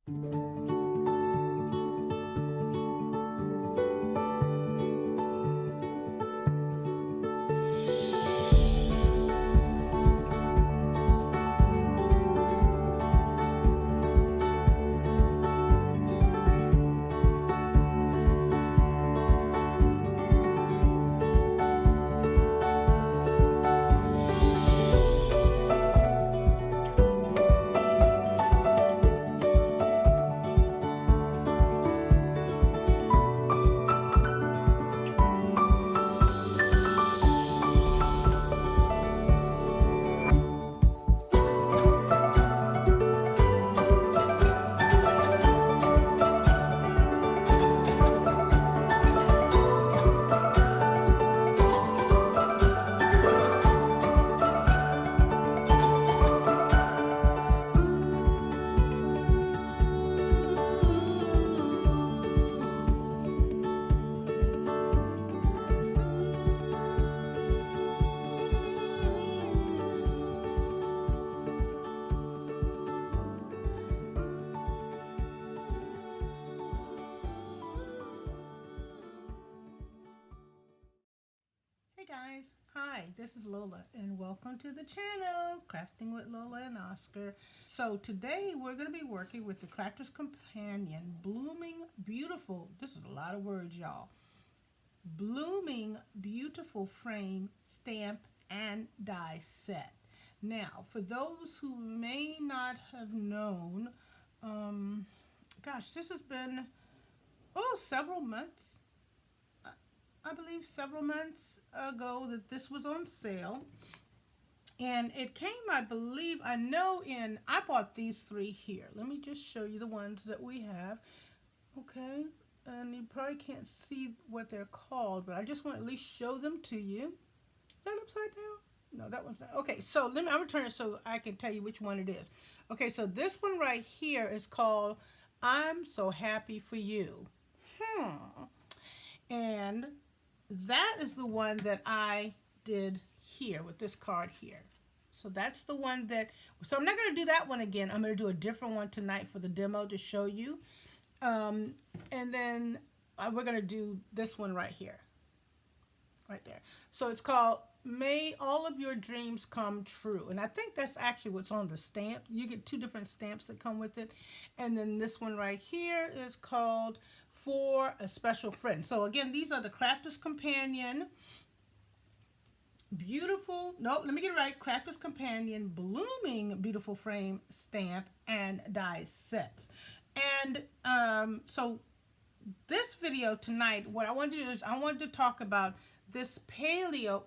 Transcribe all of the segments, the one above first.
Hey guys, hi, this is Lola and welcome to the channel, Crafting with Lola and Oscar. So today we're going to be working with the Crafter's Companion Blooming Beautiful, this is a lot of words y'all, Blooming Beautiful Frame Stamp and Die Set. Now for those who may not have known, this has been, several months. I believe several months ago that this was on sale. And it came, I bought these three here. Let me just show you the ones that we have. Okay, and you probably can't see what they're called, but I just want to at least show them to you. Is that upside down? No, that one's not. Okay, so I'm going to turn it so I can tell you which one it is. Okay, so this one right here is called I'm So Happy For You. And that is the one that I did here with this card here. So that's the one so I'm not going to do that one again. I'm going to do a different one tonight for the demo to show you. And then we're going to do this one right here. Right there. So it's called May All of Your Dreams Come True. And I think that's actually what's on the stamp. You get two different stamps that come with it. And then this one right here is called For a Special Friend. So again, these are the Crafter's Companion Crafter's Companion Blooming Beautiful Frame Stamp and Die Sets. And so this video tonight, what I want to do is I want to talk about this Pebeo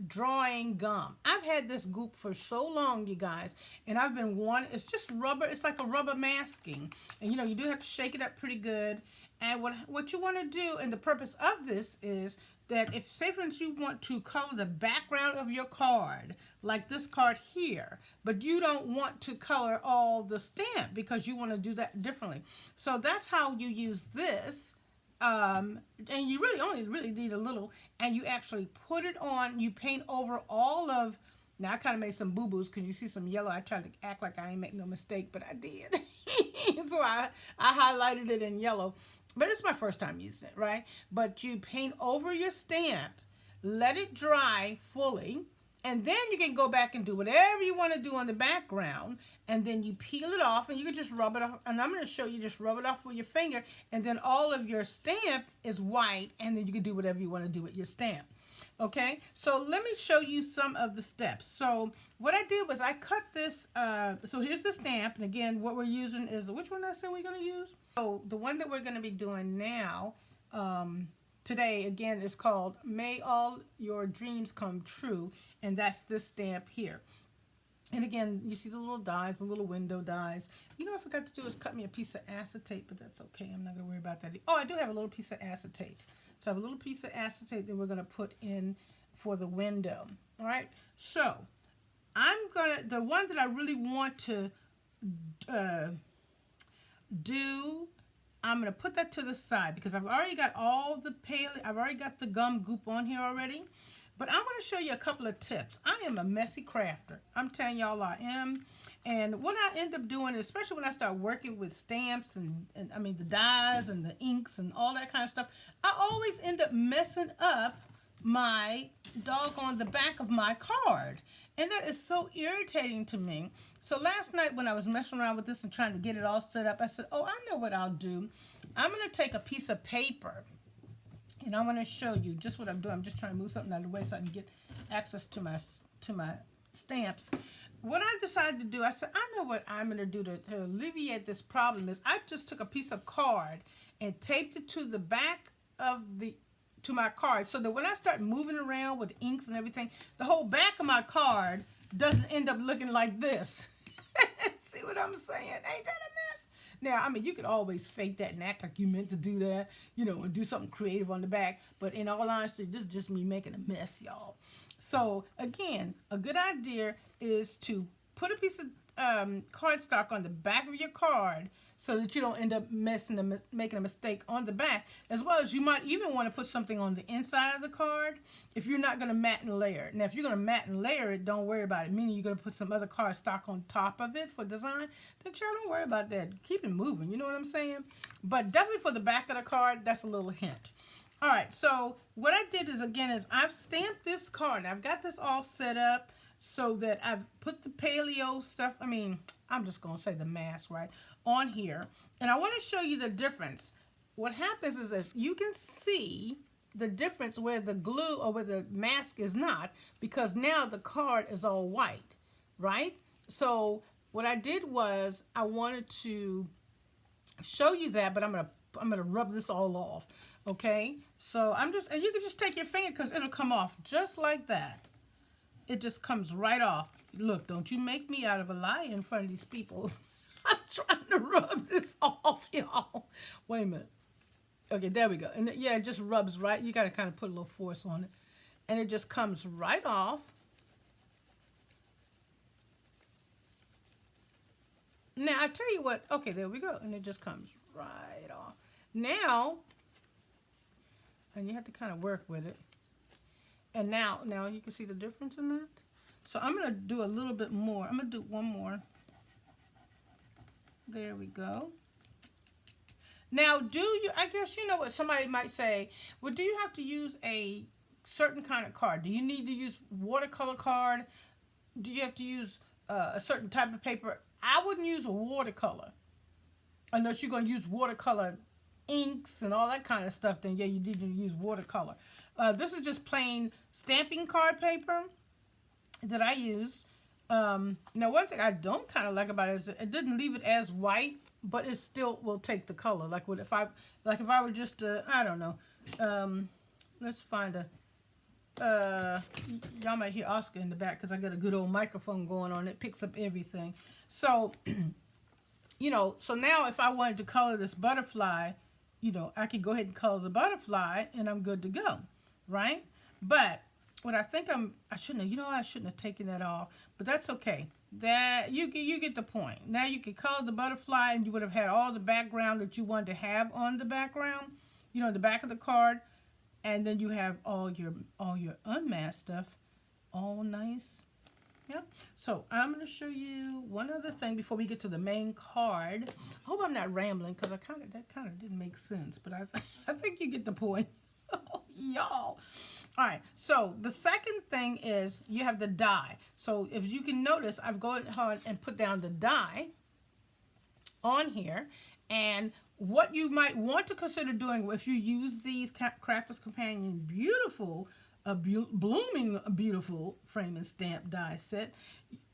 Drawing Gum. I've had this goop for so long, you guys, and I've been wanting, it's just rubber, it's like a rubber masking, and you do have to shake it up pretty good. And what you want to do, and the purpose of this is that if, say for instance, you want to color the background of your card, like this card here, but you don't want to color all the stamp because you want to do that differently. So that's how you use this. And you really need a little, and you actually put it on, you paint over all of, now I kind of made some boo-boos because you see some yellow. I tried to act like I ain't make no mistake, but I did. So I highlighted it in yellow, but it's my first time using it, right? But you paint over your stamp, let it dry fully, and then you can go back and do whatever you want to do on the background, and then you peel it off, and you can just rub it off. And I'm going to show you, just rub it off with your finger, and then all of your stamp is white, and then you can do whatever you want to do with your stamp. Okay, so let me show you some of the steps. So what I did was I cut this, so here's the stamp, and again, what we're using is, which one I said we're going to use? So the one that we're going to be doing now, today, again, is called May All Your Dreams Come True, and that's this stamp here. And again, you see the little dies, the little window dies. You know what I forgot to do is cut me a piece of acetate, but that's okay. I'm not going to worry about that. Oh, I do have a little piece of acetate. So I have a little piece of acetate that we're going to put in for the window. All right. So the one that I really want to do, I'm going to put that to the side because I've already got I've already got the gum goop on here already. But I'm going to show you a couple of tips. I am a messy crafter. I'm telling y'all I am. And what I end up doing, especially when I start working with stamps and I mean the dyes and the inks and all that kind of stuff, I always end up messing up my doggone the back of my card. And that is so irritating to me. So last night when I was messing around with this and trying to get it all set up, I said, oh, I know what I'll do. I'm going to take a piece of paper and I'm going to show you just what I'm doing. I'm just trying to move something out of the way so I can get access to my stamps. What I decided to do, I said, I know what I'm going to do to alleviate this problem is I just took a piece of card and taped it to the back of to my card so that when I start moving around with inks and everything, the whole back of my card doesn't end up looking like this. See what I'm saying? Ain't that a mess? Now, I mean, you could always fake that and act like you meant to do that, you know, and do something creative on the back. But in all honesty, this is just me making a mess, y'all. So, again, a good idea is to put a piece of cardstock on the back of your card so that you don't end up making a mistake on the back. As well as you might even want to put something on the inside of the card if you're not going to mat and layer. Now, if you're going to mat and layer it, don't worry about it. Meaning you're going to put some other cardstock on top of it for design. Then y'all don't worry about that. Keep it moving. You know what I'm saying? But definitely for the back of the card, that's a little hint. All right, so what I did is, again, is I've stamped this card. I've got this all set up so that I've put the paleo stuff, I mean, I'm just going to say the mask, right, on here. And I want to show you the difference. What happens is if you can see the difference where the glue or where the mask is not, because now the card is all white, right? So what I did was I wanted to show you that, but I'm gonna rub this all off. Okay, so and you can just take your finger because it'll come off just like that. It just comes right off. Look, don't you make me out of a lie in front of these people. I'm trying to rub this off, y'all. Wait a minute. Okay, there we go. And yeah, it just rubs right. You got to kind of put a little force on it. And it just comes right off. Now, I tell you what. Okay, there we go. And it just comes right off. Now, and you have to kind of work with it. And now you can see the difference in that. So I'm going to do a little bit more. I'm going to do one more. There we go. Now, I guess you know what somebody might say, well, do you have to use a certain kind of card? Do you need to use watercolor card? Do you have to use a certain type of paper? I wouldn't use a watercolor unless you're going to use watercolor inks and all that kind of stuff. Then yeah, you need to use watercolor. This is just plain stamping card paper that I use. Now, one thing I don't kind of like about it is it didn't leave it as white, but it still will take the color. Like if I were just I don't know. Let's find y'all might hear Oscar in the back because I got a good old microphone going on. It picks up everything. So you know, so now if I wanted to color this butterfly, you know, I could go ahead and color the butterfly and I'm good to go, right? But what I think I shouldn't have taken that off, but that's okay. That you get the point. Now you can color the butterfly and you would have had all the background that you wanted to have on the background, you know, the back of the card, and then you have all your unmasked stuff all nice. Yeah. So I'm going to show you one other thing before we get to the main card. I hope I'm not rambling because that kind of didn't make sense, but I think you get the point. Y'all. All right. So the second thing is you have the die. So if you can notice, I've gone ahead and put down the die on here. And what you might want to consider doing if you use these Crafter's Companion blooming beautiful frame and stamp die set,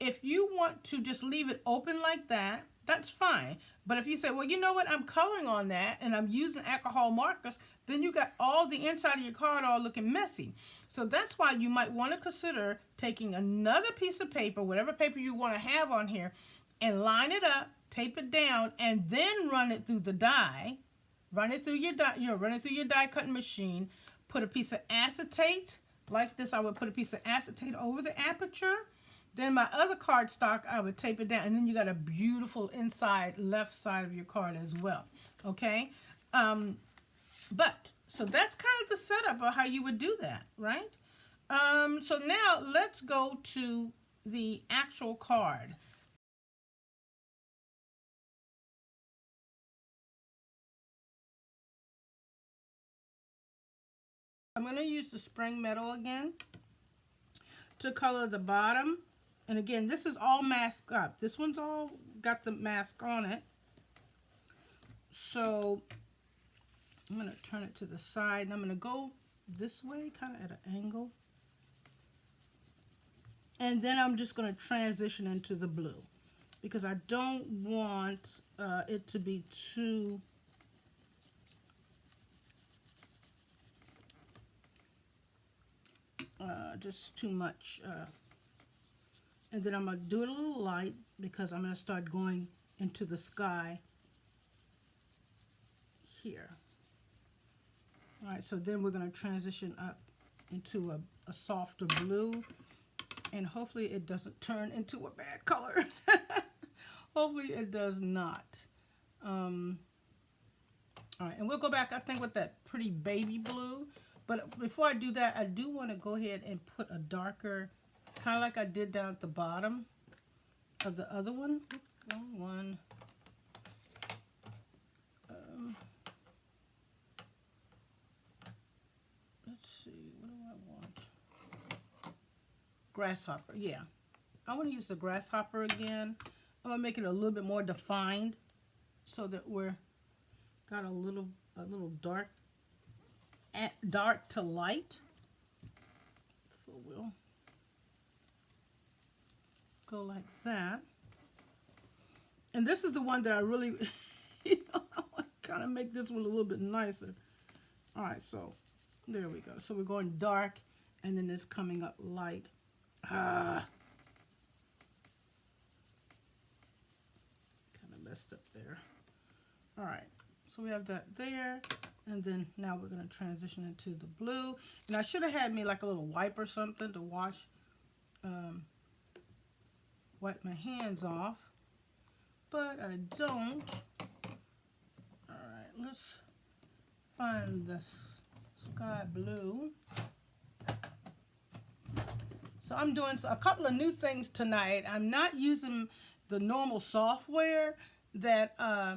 if you want to just leave it open like that, that's fine. But if you say, well, you know what, I'm coloring on that and I'm using alcohol markers, then you got all the inside of your card all looking messy. So that's why you might want to consider taking another piece of paper, whatever paper you want to have on here, and line it up, tape it down, and then run it through the die. Run it through your die cutting machine. Put a piece of acetate like this. I would put a piece of acetate over the aperture. Then my other cardstock, I would tape it down, and then you got a beautiful inside left side of your card as well. Okay, so that's kind of the setup of how you would do that, right? So now let's go to the actual card. I'm going to use the spring metal again to color the bottom. And again, this is all masked up. This one's all got the mask on it. So I'm going to turn it to the side, and I'm going to go this way, kind of at an angle. And then I'm just going to transition into the blue because I don't want it to be too just too much. And then I'm going to do it a little light because I'm going to start going into the sky here. All right, so then we're going to transition up into a softer blue, and hopefully it doesn't turn into a bad color. Hopefully it does not. All right, and we'll go back, I think, with that pretty baby blue. But before I do that, I do want to go ahead and put a darker, kind of like I did down at the bottom of the other one. Wrong one. Let's see, what do I want? Grasshopper, yeah. I want to use the grasshopper again. I'm going to make it a little bit more defined so that we're got a little dark to light. So we'll go like that. And this is the one that I really, I want to kind of make this one a little bit nicer. All right, so there we go. So we're going dark, and then it's coming up light. Kind of messed up there. All right, so we have that there, and then now we're going to transition into the blue. And I should have had me like a little wipe or something to wash, wipe my hands off, but I don't. All right, let's find this sky blue. So I'm doing a couple of new things tonight. I'm not using the normal software that I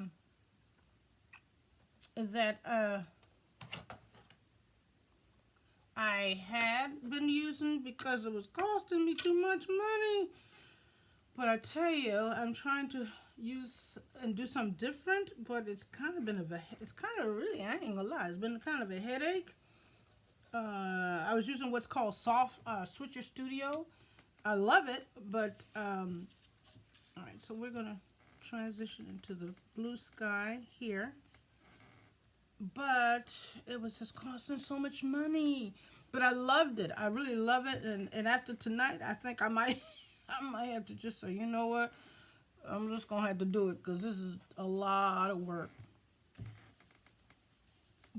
had been using because it was costing me too much money. But I tell you, I'm trying to use and do something different, but it's kind of been really, I ain't gonna lie, it's been kind of a headache. I was using what's called Switcher Studio. I love it, but all right, so we're gonna transition into the blue sky here. But it was just costing so much money. But I loved it. I really love it. And after tonight, I think I might have to just say, you know what? I'm just going to have to do it because this is a lot of work.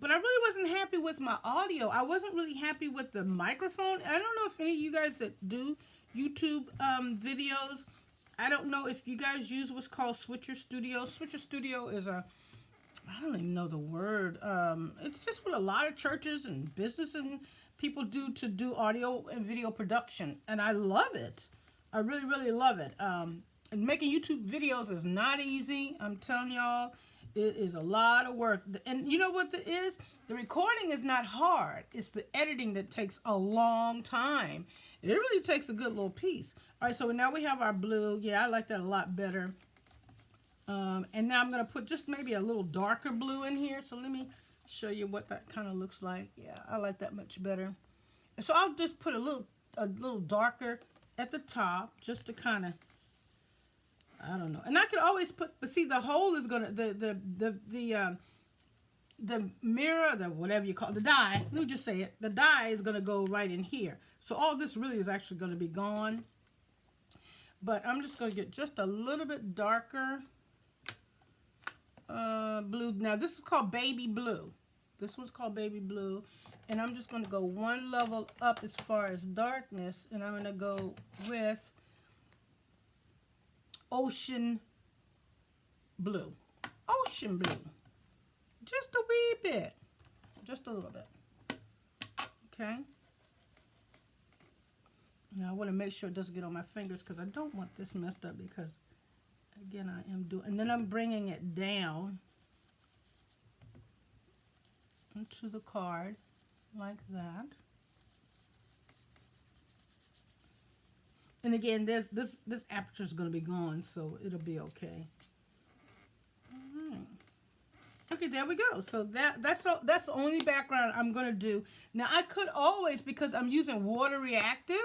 But I really wasn't happy with my audio. I wasn't really happy with the microphone. I don't know if any of you guys that do YouTube videos, I don't know if you guys use what's called Switcher Studio. Switcher Studio is I don't even know the word. It's just what a lot of churches and businesses and people do audio and video production. And I love it. I really, really love it. And making YouTube videos is not easy. I'm telling y'all, it is a lot of work. And you know what it is? The recording is not hard. It's the editing that takes a long time. It really takes a good little piece. All right, so now we have our blue. Yeah, I like that a lot better. And now I'm going to put just maybe a little darker blue in here. So let me show you what that kind of looks like. Yeah, I like that much better. And so I'll just put a little darker at the top just to kind of, I don't know. And I can always put, but see, the hole is going to, the mirror, the whatever you call it, the dye, let me just say it, the dye is going to go right in here. So all this really is actually going to be gone. But I'm just going to get just a little bit darker blue. Now this is called baby blue. This one's called baby blue. And I'm just going to go one level up as far as darkness. And I'm going to go with ocean blue. Ocean blue. Just a wee bit. Just a little bit. Okay. Now I want to make sure it doesn't get on my fingers because I don't want this messed up because, again, I am doing, and then I'm bringing it down into the card. like that. And again, this aperture is going to be gone, so it'll be okay. All right. Okay, there we go. So that's the only background I'm going to do. Now I could always, because I'm using water reactive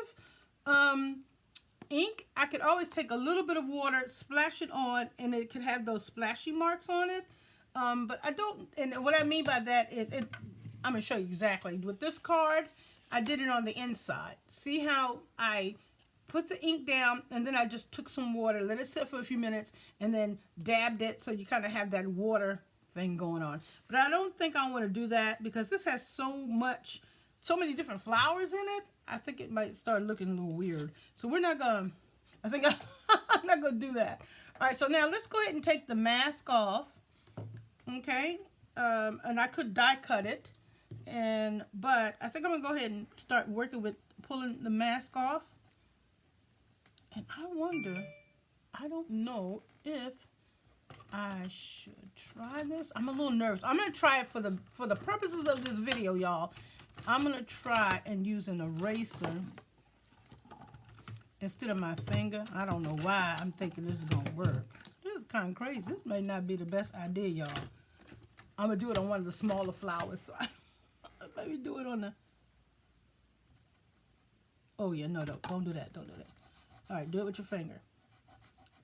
ink, I could always take a little bit of water, splash it on, and it could have those splashy marks on it. But I don't, and what I mean by that is, I'm going to show you exactly. With this card, I did it on the inside. See how I put the ink down, and then I just took some water, let it sit for a few minutes, and then dabbed it, so you kind of have that water thing going on. But I don't think I want to do that, because this has so many different flowers in it. I think it might start looking a little weird. So we're not going to, I think I'm not going to do that. All right, so now let's go ahead and take the mask off. Okay, and I could die cut it, but I think I'm going to go ahead and start working with pulling the mask off. And I wonder, I don't know if I should try this. I'm a little nervous. I'm going to try it for the purposes of this video, y'all. I'm going to try and use an eraser instead of my finger. I don't know why I'm thinking this is going to work. This is kind of crazy. This may not be the best idea, y'all. I'm going to do it on one of the smaller flowers. So maybe do it on the... Oh, yeah, no, don't do that. Don't do that. All right, do it with your finger.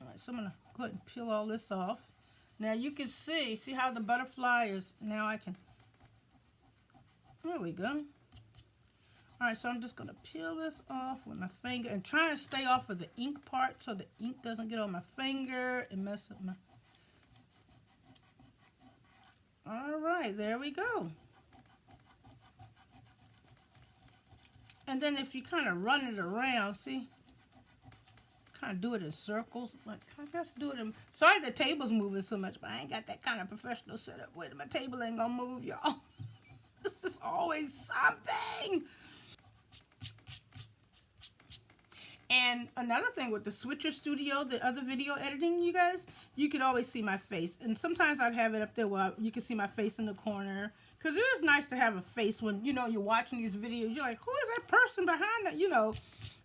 All right, so I'm going to go ahead and peel all this off. Now you can see how the butterfly is. Now I can, there we go. All right, so I'm just going to peel this off with my finger and try and stay off of the ink part so the ink doesn't get on my finger and mess up my... All right, there we go. And then if you kind of run it around, see? Kind of do it in circles. Like, I guess do it in... Sorry the table's moving so much, but I ain't got that kind of professional setup where my table ain't gonna move, y'all. It's just always something. And another thing with the Switcher Studio, the other video editing, you guys, you could always see my face. And sometimes I'd have it up there where you can see my face in the corner. Because it is nice to have a face when, you know, you're watching these videos. You're like, who is that person behind that? You know,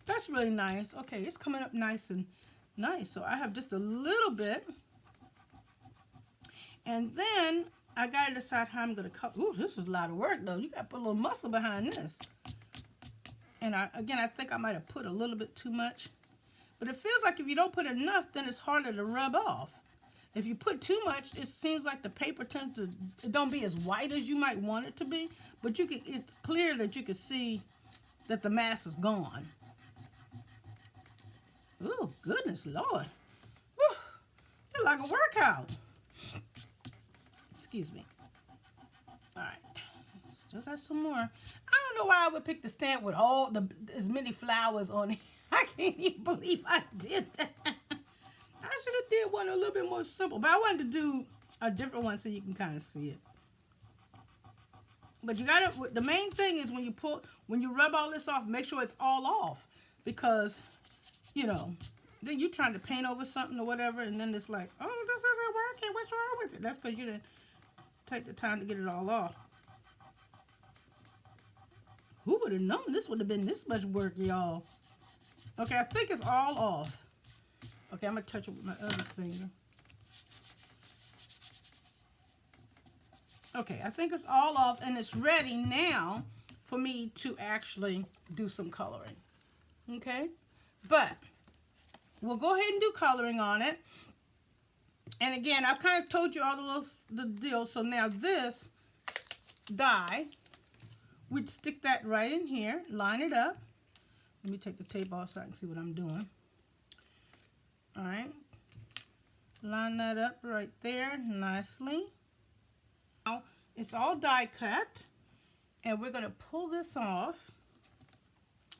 that's really nice. Okay, it's coming up nice and nice. So I have just a little bit. And then I got to decide how I'm going to cut. Ooh, this is a lot of work, though. You got to put a little muscle behind this. And again, I think I might have put a little bit too much. But it feels like if you don't put enough, then it's harder to rub off. If you put too much, it seems like the paper tends to, it don't be as white as you might want it to be. But you can, it's clear that you can see that the mass is gone. Oh, goodness Lord. Whew, it's like a workout. Excuse me. All right. Still got some more. I don't know why I would pick the stamp with as many flowers on it. I can't even believe I did that. I should have did one a little bit more simple, but I wanted to do a different one so you can kind of see it. But you gotta, the main thing is when you rub all this off, make sure it's all off, because, you know, then you're trying to paint over something or whatever, and then it's like, oh, this isn't working, what's wrong with it? That's because you didn't take the time to get it all off. Who would have known this would have been this much work, y'all? Okay, I think it's all off. Okay, I'm going to touch it with my other finger. Okay, I think it's all off, and it's ready now for me to actually do some coloring. Okay? But we'll go ahead and do coloring on it. And again, I've kind of told you all the deal. So now this die, we'd stick that right in here, line it up. Let me take the tape off so I can see what I'm doing. All right, line that up right there nicely. Now it's all die cut, and we're going to pull this off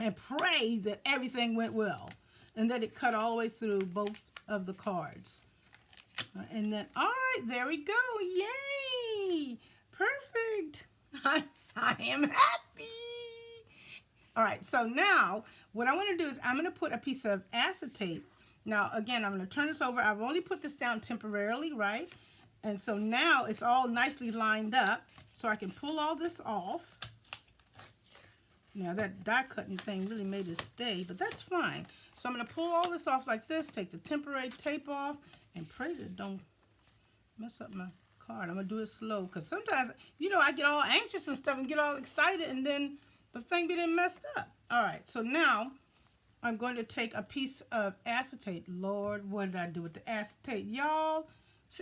and pray that everything went well and that it cut all the way through both of the cards. And then, all right, there we go. Yay! Perfect. I am happy. All right, so now what I want to do is I'm going to put a piece of acetate. Now, again, I'm going to turn this over. I've only put this down temporarily, right? And so now it's all nicely lined up. So I can pull all this off. Now that die cutting thing really made it stay, but that's fine. So I'm going to pull all this off like this, take the temporary tape off, and pray that it don't mess up my card. I'm going to do it slow because sometimes, you know, I get all anxious and stuff and get all excited and then the thing be messed up. All right, so now I'm going to take a piece of acetate. Lord, what did I do with the acetate? Y'all,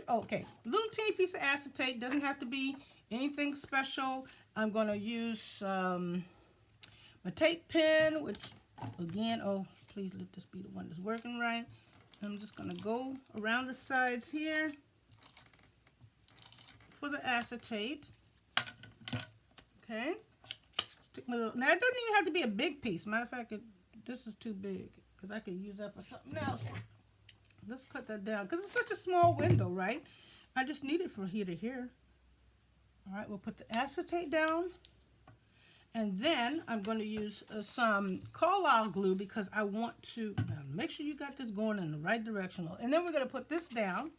okay, little teeny piece of acetate. Doesn't have to be anything special. I'm going to use my tape pen, which again, oh, please let this be the one that's working right. I'm just going to go around the sides here for the acetate. Okay. Stick my little, now it doesn't even have to be a big piece. Matter of fact, this is too big because I could use that for something else. Let's cut that down because it's such a small window, right? I just need it from here to here. All right, we'll put the acetate down. And then I'm going to use some Carlisle glue because I want to make sure you got this going in the right direction. And then we're going to put this down.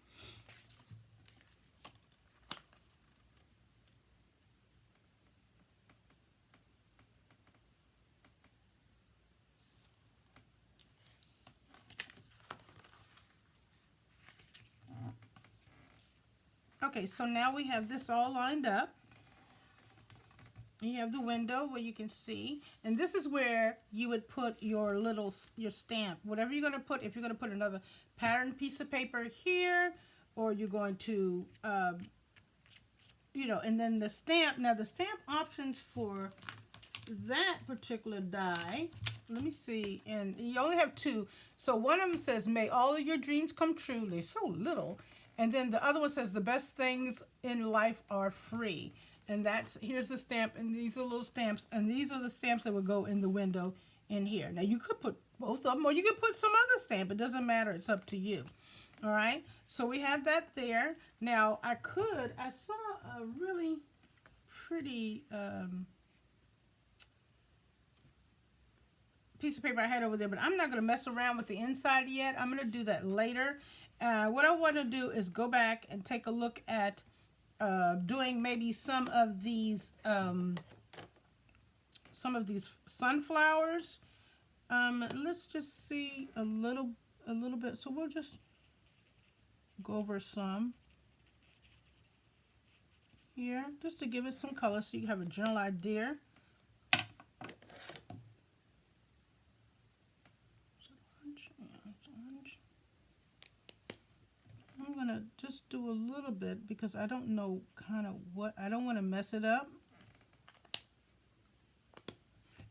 Okay, so now we have this all lined up. You have the window where you can see, and this is where you would put your stamp, whatever you're going to put. If you're going to put another pattern piece of paper here, or you're going to, you know, and then the stamp. Now the stamp options for that particular die, let me see, and you only have two. So one of them says, "May all of your dreams come true." They're so little, and then the other one says, "The best things in life are free." And that's, here's the stamp, and these are little stamps, and these are the stamps that would go in the window in here. Now, you could put both of them, or you could put some other stamp. It doesn't matter. It's up to you. All right? So we have that there. Now, I saw a really pretty piece of paper I had over there, but I'm not going to mess around with the inside yet. I'm going to do that later. What I want to do is go back and take a look at doing maybe some of these sunflowers. Let's just see a little bit. So we'll just go over some here just to give it some color so you have a general idea. I'm going to just do a little bit because I don't know kind of what, I don't want to mess it up.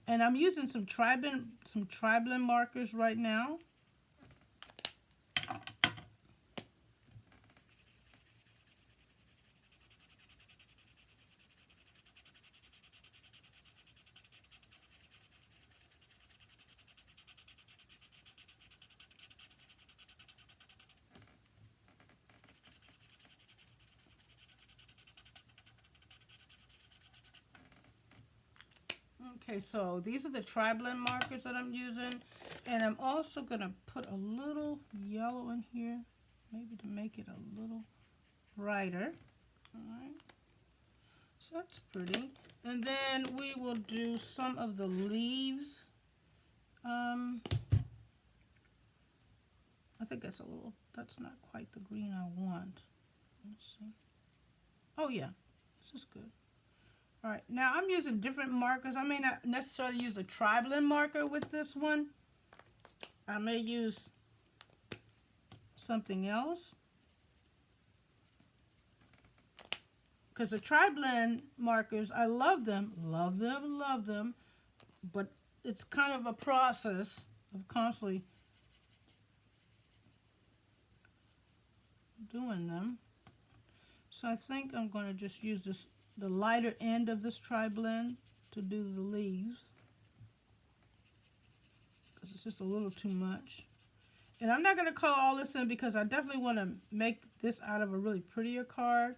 And I'm using some Triblin markers right now. Okay, so these are the Triblin markers that I'm using, and I'm also going to put a little yellow in here, maybe to make it a little brighter. All right, so that's pretty. And then we will do some of the leaves. I think that's not quite the green I want. Let's see. Oh yeah, this is good. All right, now I'm using different markers. I may not necessarily use a Triblin marker with this one. I may use something else. Because the Triblin markers, I love them, but it's kind of a process of constantly doing them. So I think I'm going to just use the lighter end of this Triblin to do the leaves, because it's just a little too much. And I'm not going to color all this in because I definitely want to make this out of a really prettier card.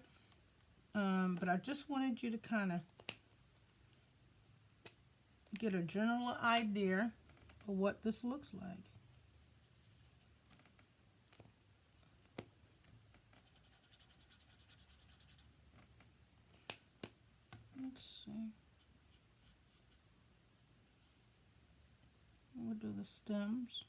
But I just wanted you to kind of get a general idea of what this looks like. Let's see. do the stems.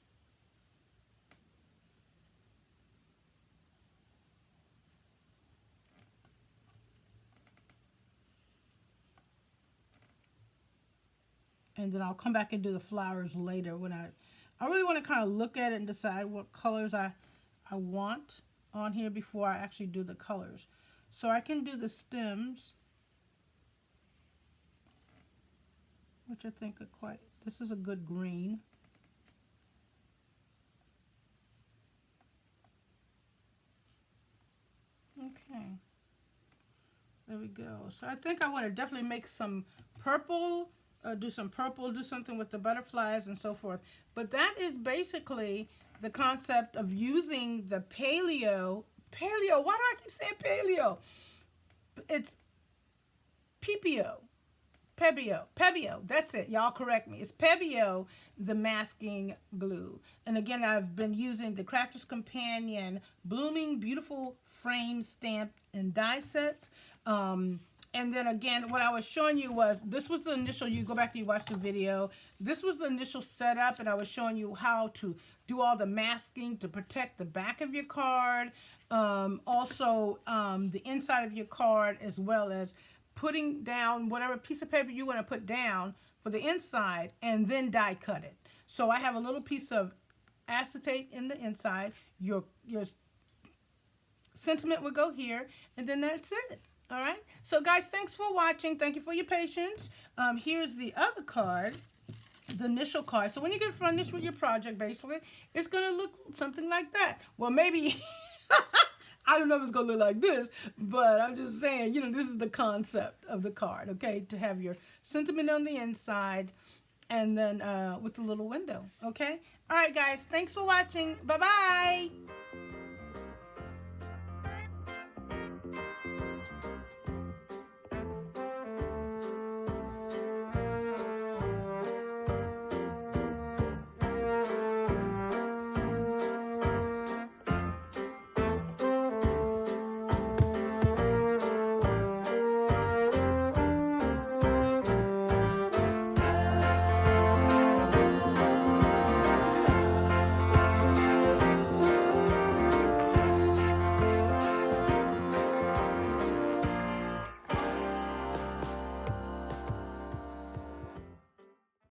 And then I'll come back and do the flowers later when I really want to kind of look at it and decide what colors I want on here before I actually do the colors. So I can do the stems, which I think are quite, this is a good green. Okay, there we go. So I think I want to definitely make some purple, do some purple, do something with the butterflies and so forth. But that is basically the concept of using the Pebeo, why do I keep saying paleo? It's Pebeo, that's it. Y'all correct me. It's Pebeo, the masking glue. And again, I've been using the Crafter's Companion Blooming Beautiful Frame Stamp and Die Sets. And then again, what I was showing you was, this was the initial, you go back and you watch the video, this was the initial setup, and I was showing you how to do all the masking to protect the back of your card, also the inside of your card, as well as putting down whatever piece of paper you want to put down for the inside, and then die cut it. So I have a little piece of acetate in the inside, your sentiment will go here, and then that's it. All right, so guys, thanks for watching. Thank you for your patience. Here's the other card, the initial card. So when you get finished with your project, basically, it's going to look something like that. Well, maybe, I don't know if it's going to look like this, but I'm just saying, you know, this is the concept of the card, okay, to have your sentiment on the inside and then with the little window, okay? All right, guys, thanks for watching. Bye-bye.